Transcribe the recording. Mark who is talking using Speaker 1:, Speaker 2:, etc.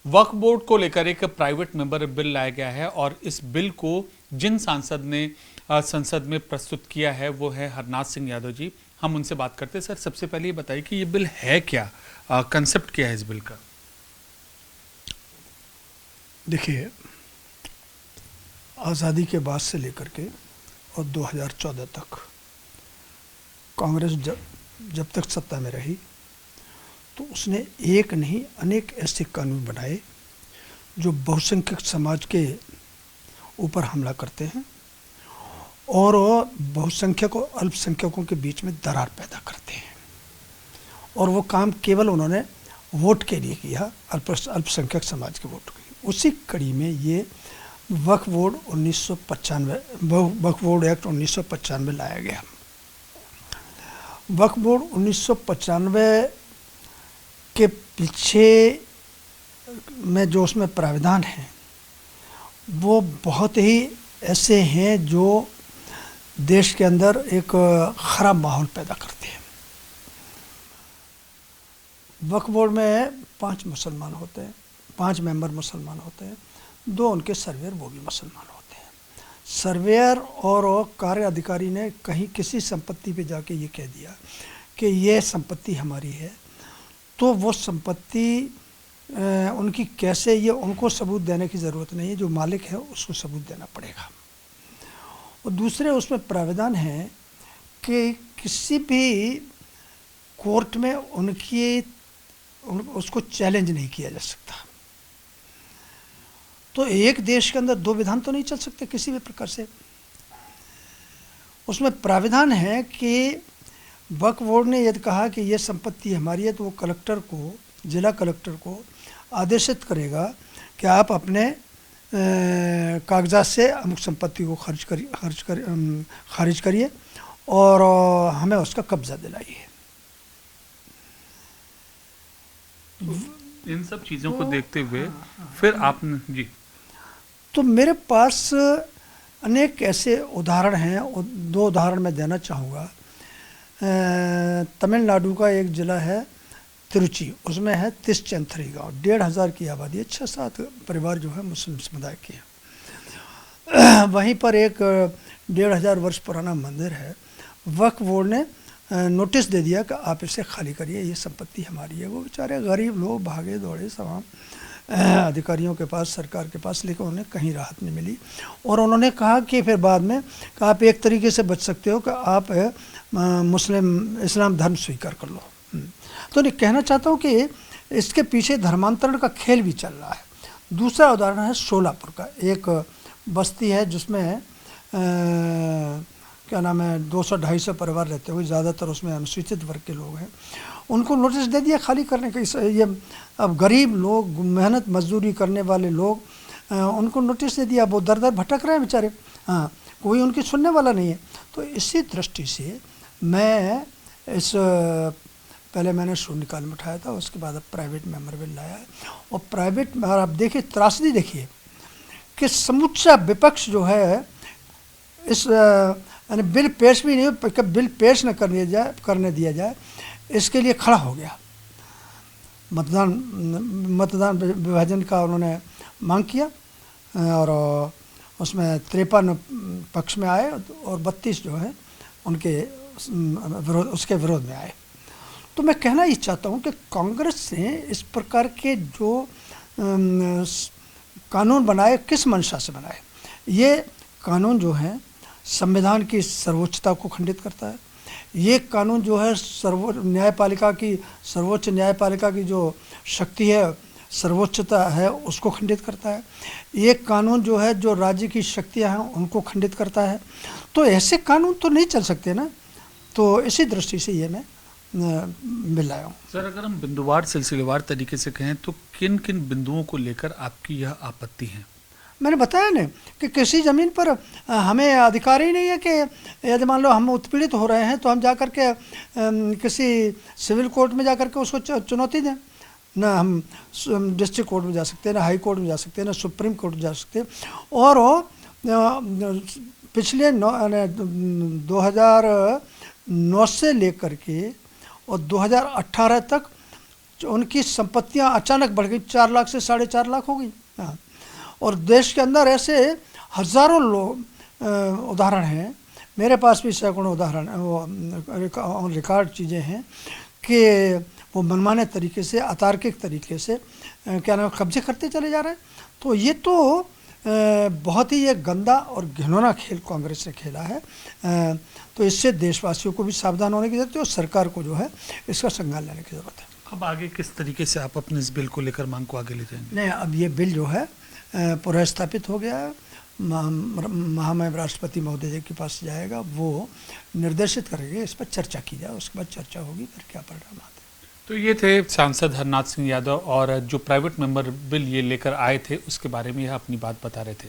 Speaker 1: वक्फ board को लेकर एक प्राइवेट मेंबर बिल लाया गया है और इस बिल को जिन सांसद ने संसद में प्रस्तुत किया है वो है हरनाथ सिंह यादव जी। हम उनसे बात करते हैं। सर, सबसे पहले ये बताइए कि ये बिल है क्या, कंसेप्ट क्या है इस बिल का?
Speaker 2: देखिए, आज़ादी के बाद से लेकर के और 2014 तक कांग्रेस जब तक सत्ता में रही तो उसने एक नहीं अनेक ऐसे कानून बनाए जो बहुसंख्यक समाज के ऊपर हमला करते हैं और बहुसंख्यक और अल्पसंख्यकों के बीच में दरार पैदा करते हैं। और वो काम केवल उन्होंने वोट के लिए किया, अल्पसंख्यक समाज के वोट के लिए। उसी कड़ी में ये वक्फ बोर्ड 1995 वक्फ बोर्ड एक्ट 1995 लाया गया। वक्फ बोर्ड 1995 के पीछे में जो उसमें प्राविधान हैं वो बहुत ही ऐसे हैं जो देश के अंदर एक ख़राब माहौल पैदा करते हैं। वक्फ बोर्ड में 5 मुसलमान होते हैं, 5 मेंबर मुसलमान होते हैं, 2 उनके सर्वेयर वो भी मुसलमान होते हैं। सर्वेयर और कार्य अधिकारी ने कहीं किसी संपत्ति पे जाके ये कह दिया कि ये संपत्ति हमारी है, तो वो संपत्ति उनकी कैसे, ये उनको सबूत देने की ज़रूरत नहीं है, जो मालिक है उसको सबूत देना पड़ेगा। और दूसरे उसमें प्राविधान है कि किसी भी कोर्ट में उसको चैलेंज नहीं किया जा सकता। तो एक देश के अंदर 2 विधान तो नहीं चल सकते किसी भी प्रकार से। उसमें प्राविधान है कि वक्फ बोर्ड ने यदि कहा कि ये संपत्ति हमारी है तो वो कलेक्टर को, जिला कलेक्टर को आदेशित करेगा कि आप अपने कागजात से अमुक संपत्ति को खारिज करिए और हमें उसका कब्जा दिलाइए।
Speaker 1: इन सब चीज़ों को देखते हुए फिर आपने जी,
Speaker 2: तो मेरे पास अनेक ऐसे उदाहरण हैं। 2 उदाहरण मैं देना चाहूँगा। तमिलनाडु का एक ज़िला है तिरुचि, उसमें है तिरुचेंथरी गांव, 1500 की आबादी है, 6-7 परिवार जो है मुस्लिम समुदाय के हैं। वहीं पर एक 1500 वर्ष पुराना मंदिर है। वक्फ बोर्ड ने नोटिस दे दिया कि आप इसे खाली करिए, ये संपत्ति हमारी है। वो बेचारे गरीब लोग भागे दौड़े तमाम अधिकारियों के पास, सरकार के पास, लेकिन उन्हें कहीं राहत नहीं मिली। और उन्होंने कहा कि फिर बाद में कि आप एक तरीके से बच सकते हो कि आप इस्लाम धर्म स्वीकार कर लो। तो मैं कहना चाहता हूँ कि इसके पीछे धर्मांतरण का खेल भी चल रहा है। दूसरा उदाहरण है सोलापुर का। एक बस्ती है जिसमें क्या नाम है 200-250 परिवार रहते हुए, ज़्यादातर उसमें अनुसूचित वर्ग के लोग हैं। उनको नोटिस दे दिया खाली करने का। ये अब गरीब लोग, मेहनत मजदूरी करने वाले लोग, उनको नोटिस दे दिया। वो दर दर भटक रहे हैं बेचारे। हाँ, कोई उनकी सुनने वाला नहीं है। तो इसी दृष्टि से मैं पहले मैंने शून्यकाल में उठाया था, उसके बाद अब प्राइवेट मेंबर बिल लाया है। और प्राइवेट में आप देखिए, त्रासदी देखिए कि समूचा विपक्ष जो है इस यानी बिल पेश भी नहीं, बिल पेश न करने दिया जाए इसके लिए खड़ा हो गया। मतदान विभाजन का उन्होंने मांग किया और उसमें 53 पक्ष में आए और 32 जो है उनके उसके विरोध में आए। तो मैं कहना ये चाहता हूँ कि कांग्रेस ने इस प्रकार के जो कानून बनाए, किस मंशा से बनाए? ये कानून जो है संविधान की सर्वोच्चता को खंडित करता है। ये कानून जो है सर्वोच्च न्यायपालिका की जो शक्ति है, सर्वोच्चता है, उसको खंडित करता है। ये कानून जो है जो राज्य की शक्तियाँ हैं उनको खंडित करता है। तो ऐसे कानून तो नहीं चल सकते ना। तो इसी दृष्टि से ये मैं बिल लाया हूँ।
Speaker 1: सर, अगर हम बिंदुवार सिलसिलेवार तरीके से कहें तो किन किन बिंदुओं को लेकर आपकी यह आपत्ति है?
Speaker 2: मैंने बताया ना कि किसी ज़मीन पर हमें अधिकार ही नहीं है कि यदि मान लो हम उत्पीड़ित हो रहे हैं तो हम जा कर के किसी सिविल कोर्ट में जा कर के उसको चुनौती दें। ना हम डिस्ट्रिक्ट कोर्ट में जा सकते हैं, ना हाई कोर्ट में जा सकते हैं, ना सुप्रीम कोर्ट में जा सकते हैं। और पिछले 2009 से लेकर के और 2018 तक उनकी संपत्तियां अचानक बढ़ गई, 4 लाख से 4.5 लाख हो गई। हाँ, और देश के अंदर ऐसे हजारों लोग उदाहरण हैं, मेरे पास भी सैकड़ों उदाहरण वो रिकॉर्ड चीज़ें हैं कि वो मनमाने तरीके से, अतार्किक तरीके से क्या नाम कब्जे करते चले जा रहे हैं। तो ये तो बहुत ही एक गंदा और घिनौना खेल कांग्रेस ने खेला है। तो इससे देशवासियों को भी सावधान होने की ज़रूरत है और सरकार को जो है इसका संज्ञान लेने की ज़रूरत है।
Speaker 1: अब आगे किस तरीके से आप अपने इस बिल को लेकर मांग को आगे ले जाएंगे?
Speaker 2: नहीं, अब ये बिल जो है पुनर्स्थापित हो गया है, महामहिम राष्ट्रपति महोदय जी के पास जाएगा, वो निर्देशित करेंगे, इस पर चर्चा की जाए, उसके बाद चर्चा होगी फिर क्या परिणाम आते हैं।
Speaker 1: तो ये थे सांसद हरनाथ सिंह यादव, और जो प्राइवेट मेंबर बिल ये लेकर आए थे उसके बारे में यह अपनी बात बता रहे थे।